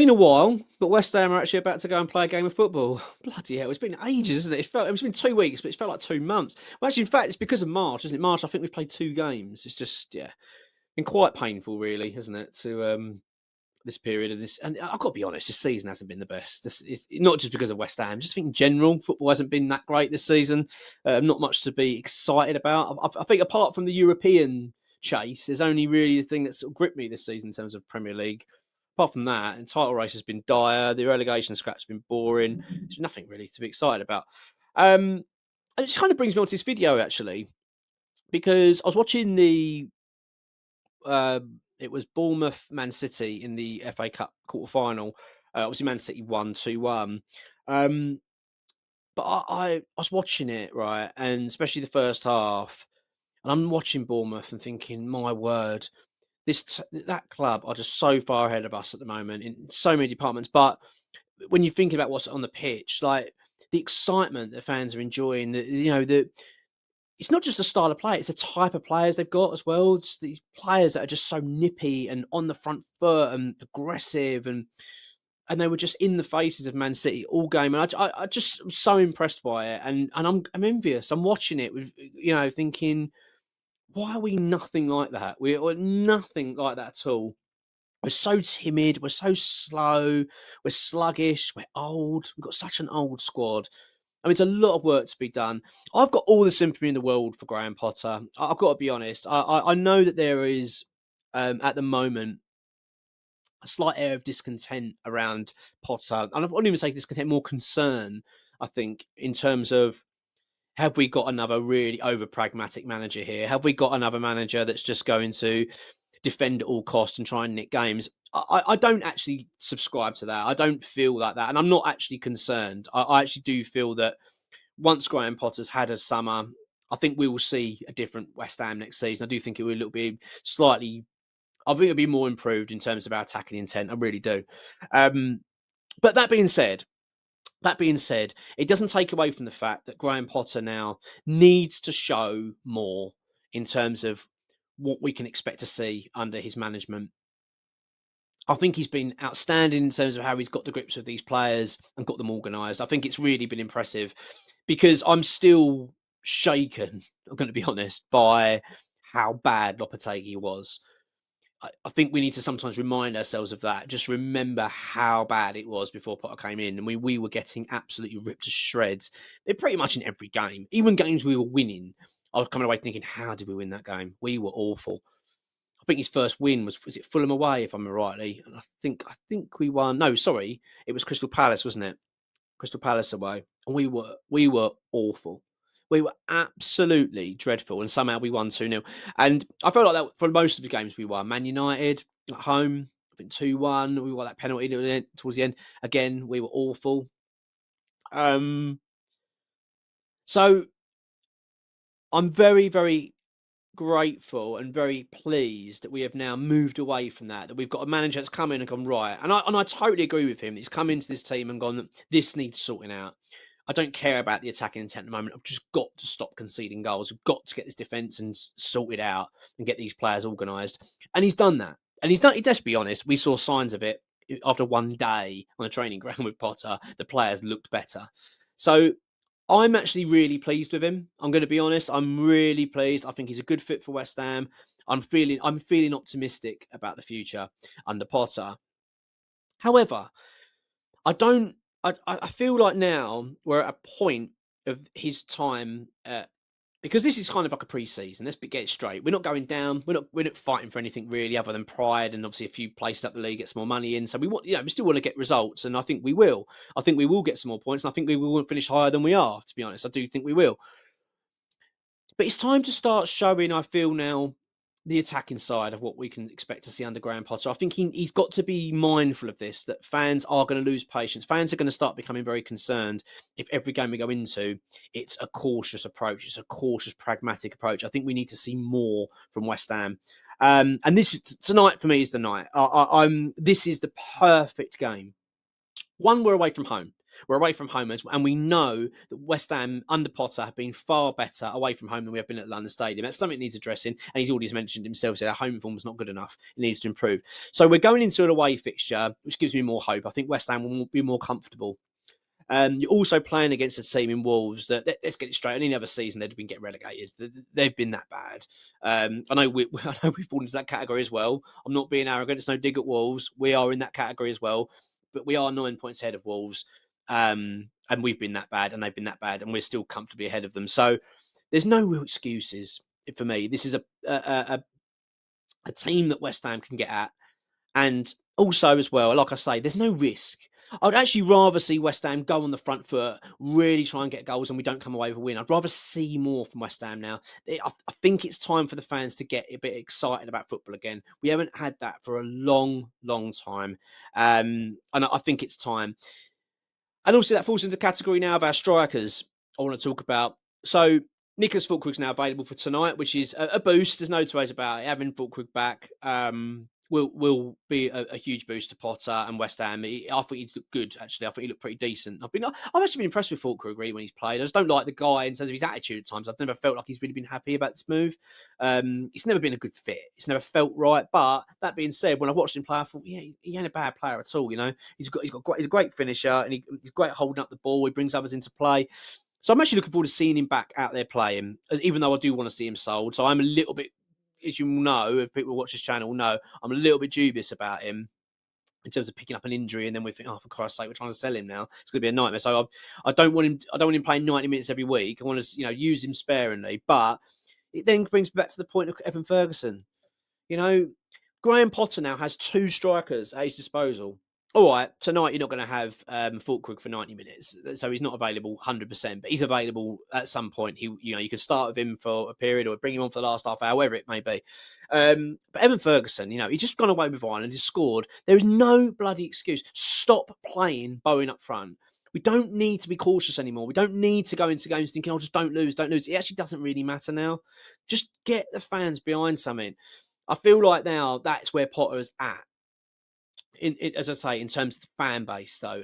been a while, but West Ham are actually about to go and play a game of football. Bloody hell, it's been ages, isn't it? It's been 2 weeks, but it felt like 2 months. Well, actually, in fact, it's because of March, isn't it? March, I think we've played 2 games. It's just, yeah, been quite painful, really, hasn't it? To this period of this, and I've got to be honest, this season hasn't been the best. This is not just because of West Ham. Just think in general, football hasn't been that great this season. Not much to be excited about. I think apart from the European chase, there's only really the thing that's sort of gripped me this season in terms of Premier League. Apart from that, the title race has been dire. The relegation scrap's been boring. There's nothing really to be excited about. And it just kind of brings me on to this video actually, because I was watching it was Bournemouth Man City in the FA Cup quarter final. Obviously, Man City won 2-1. But I was watching it, right, and especially the first half, and I'm watching Bournemouth and thinking, my word, that club are just so far ahead of us at the moment in so many departments. But when you think about what's on the pitch, like the excitement that fans are enjoying, it's not just the style of play; it's the type of players they've got as well. It's these players that are just so nippy and on the front foot and aggressive, and they were just in the faces of Man City all game. And I just was so impressed by it, and I'm envious. I'm watching it with thinking, why are we nothing like that? We're nothing like that at all. We're so timid. We're so slow. We're sluggish. We're old. We've got such an old squad. I mean, it's a lot of work to be done. I've got all the sympathy in the world for Graham Potter. I've got to be honest. I know that there is, at the moment, a slight air of discontent around Potter. And I wouldn't even say discontent, more concern, I think, in terms of, have we got another really over pragmatic manager here? Have we got another manager that's just going to defend at all costs and try and nick games? I don't actually subscribe to that. I don't feel like that. And I'm not actually concerned. I actually do feel that once Graham Potter's had a summer, I think we will see a different West Ham next season. I do think it will be slightly, I think it'll be more improved in terms of our attacking intent. I really do. But that being said, it doesn't take away from the fact that Graham Potter now needs to show more in terms of what we can expect to see under his management. I think he's been outstanding in terms of how he's got the grips with these players and got them organised. I think it's really been impressive because I'm still shaken, I'm going to be honest, by how bad Lopetegui was. I think we need to sometimes remind ourselves of that. Just remember how bad it was before Potter came in, and we were getting absolutely ripped to shreds. They're pretty much in every game, even games we were winning. I was coming away thinking, how did we win that game? We were awful. I think his first win was it Fulham away, if I'm rightly, and I think we won. No, sorry, it was Crystal Palace, wasn't it? Crystal Palace away, and we were awful. We were absolutely dreadful, and somehow we won 2-0. And I felt like that for most of the games we won. Man United at home, I think 2-1. We got that penalty towards the end. Again, we were awful. So I'm very, very grateful and very pleased that we have now moved away from that. That we've got a manager that's come in and gone right. And I totally agree with him. He's come into this team and gone, this needs sorting out. I don't care about the attacking intent at the moment. I've just got to stop conceding goals. We've got to get this defence and sorted out and get these players organised. And he's done that. And he's done. Let's be honest. We saw signs of it after one day on a training ground with Potter. The players looked better. So I'm actually really pleased with him. I'm going to be honest. I'm really pleased. I think he's a good fit for West Ham. I'm feeling optimistic about the future under Potter. However, I don't. I feel like now we're at a point of his time because this is kind of like a pre-season. Let's get it straight. We're not going down. We're not fighting for anything really, other than pride and obviously a few places up the league, get some more money in. So we want, we still want to get results, and I think we will. I think we will get some more points, and I think we will finish higher than we are. To be honest, I do think we will. But it's time to start showing, I feel now, the attacking side of what we can expect to see under Graham Potter. I think he's got to be mindful of this, that fans are going to lose patience. Fans are going to start becoming very concerned if every game we go into, it's a cautious approach. It's a cautious, pragmatic approach. I think we need to see more from West Ham. And this is, tonight for me is the night. This is the perfect game. One, we're away from home. We're away from home, and we know that West Ham under Potter have been far better away from home than we have been at London Stadium. That's something that needs addressing, and he's already mentioned himself, said our home form is not good enough. It needs to improve. So we're going into an away fixture, which gives me more hope. I think West Ham will be more comfortable. You're also playing against a team in Wolves that, let's get it straight, any other season they'd have been getting relegated. They've been that bad. I know we fall into that category as well. I'm not being arrogant. It's no dig at Wolves. We are in that category as well, but we are 9 points ahead of Wolves, and we've been that bad, and they've been that bad, and we're still comfortably ahead of them. So there's no real excuses for me. This is a team that West Ham can get at. And also, as well, like I say, there's no risk. I'd actually rather see West Ham go on the front foot, really try and get goals, and we don't come away with a win. I'd rather see more from West Ham now. I think it's time for the fans to get a bit excited about football again. We haven't had that for a long, long time. And I think it's time. And also, that falls into the category now of our strikers I want to talk about. So, Nicholas Fulkrug's now available for tonight, which is a boost. There's no two ways about it. Having Fulkrug back will be a huge boost to Potter and West Ham. I think he's looked good, actually. I think he looked pretty decent. I've actually been impressed with Fulkrug, really, when he's played. I just don't like the guy in terms of his attitude at times. I've never felt like he's really been happy about this move. It's never been a good fit. It's never felt right. But that being said, when I watched him play, I thought, yeah, he ain't a bad player at all. You know, he's a great finisher, and he's great holding up the ball. He brings others into play. So I'm actually looking forward to seeing him back out there playing, even though I do want to see him sold. So I'm a little bit, as you know, if people watch this channel know, I'm a little bit dubious about him in terms of picking up an injury, and then we think, oh, for Christ's sake, we're trying to sell him now. It's going to be a nightmare. So I don't want him. I don't want him playing 90 minutes every week. I want to, use him sparingly. But it then brings me back to the point of Evan Ferguson. You know, Graham Potter now has two strikers at his disposal. All right, tonight you're not going to have Fulkrug for 90 minutes, so he's not available 100%, but he's available at some point. You can start with him for a period or bring him on for the last half hour, whatever it may be. But Evan Ferguson, he just gone away with Ireland, he's scored. There is no bloody excuse. Stop playing Bowen up front. We don't need to be cautious anymore. We don't need to go into games thinking, oh, just don't lose, don't lose. It actually doesn't really matter now. Just get the fans behind something. I feel like now that's where Potter is at. As I say, in terms of the fan base, though,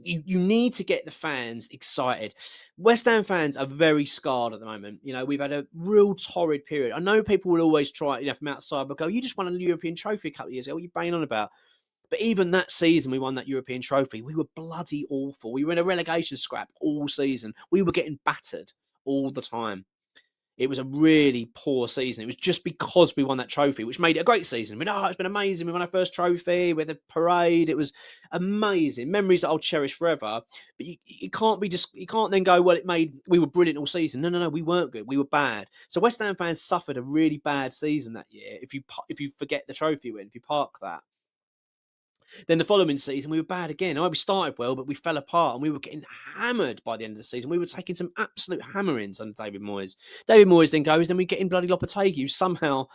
you need to get the fans excited. West Ham fans are very scarred at the moment. We've had a real torrid period. I know people will always try, from outside, but go, you just won a European trophy a couple of years ago. What are you banging on about? But even that season, we won that European trophy. We were bloody awful. We were in a relegation scrap all season. We were getting battered all the time. It was a really poor season. It was just because we won that trophy, which made it a great season. It's been amazing. We won our first trophy. We had a parade. It was amazing. Memories that I'll cherish forever. But you can't you can't then go, well, we were brilliant all season. No, we weren't good. We were bad. So West Ham fans suffered a really bad season that year. If you forget the trophy win, if you park that. Then the following season, we were bad again. We started well, but we fell apart and we were getting hammered by the end of the season. We were taking some absolute hammerings under David Moyes. David Moyes then goes, then we get in bloody Lopetegui. Somehow,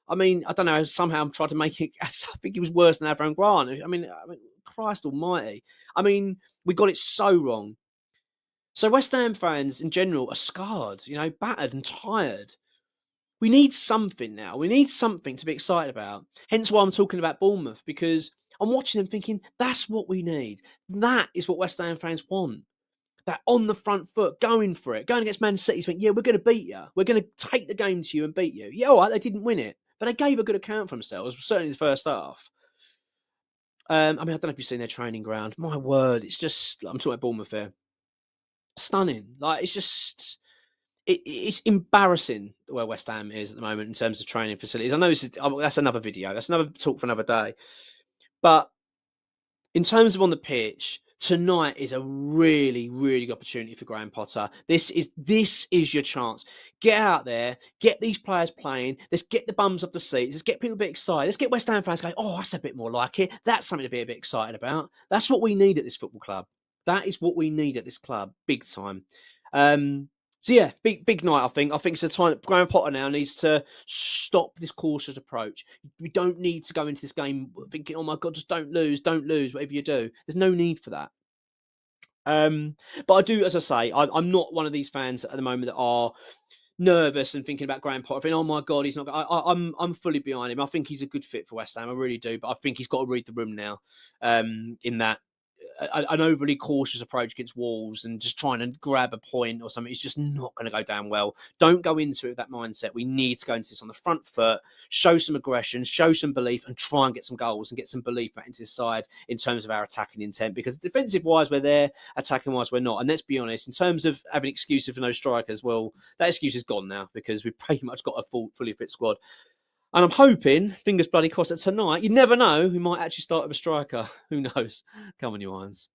I don't know, somehow I'm trying to make it, I think he was worse than Avram Grant. I mean, Christ almighty. We got it so wrong. So West Ham fans in general are scarred, battered and tired. We need something now. We need something to be excited about. Hence why I'm talking about Bournemouth, because I'm watching them thinking, that's what we need. That is what West Ham fans want. That on the front foot, going for it, going against Man City, saying, yeah, we're going to beat you. We're going to take the game to you and beat you. Yeah, all right, they didn't win it, but they gave a good account for themselves, certainly in the first half. I don't know if you've seen their training ground. My word, it's just, I'm talking about Bournemouth here. Stunning. It's just... It's embarrassing where West Ham is at the moment in terms of training facilities. I know that's another video. That's another talk for another day. But in terms of on the pitch, tonight is a really, really good opportunity for Graham Potter. This is your chance. Get out there, get these players playing. Let's get the bums off the seats. Let's get people a bit excited. Let's get West Ham fans going, oh, that's a bit more like it. That's something to be a bit excited about. That's what we need at this football club. That is what we need at this club, big time. So yeah, big night. I think it's the time that Graham Potter now needs to stop this cautious approach. We don't need to go into this game thinking, "Oh my God, just don't lose, whatever you do." There's no need for that. But I do, as I say, I'm not one of these fans at the moment that are nervous and thinking about Graham Potter. Thinking, "Oh my God, he's not." I'm fully behind him. I think he's a good fit for West Ham. I really do. But I think he's got to read the room now. In that. an overly cautious approach against Wolves and just trying to grab a point or something is just not going to go down well. Don't go into it with that mindset. We need to go into this on the front foot, show some aggression, show some belief, and try and get some goals and get some belief back into this side in terms of our attacking intent. Because defensive wise, we're there, attacking wise, we're not. And let's be honest, in terms of having excuses for no strikers, well, that excuse is gone now because we've pretty much got a fully fit squad. And I'm hoping, fingers bloody crossed, that tonight, you never know, we might actually start with a striker. Who knows? Come on, you Irons.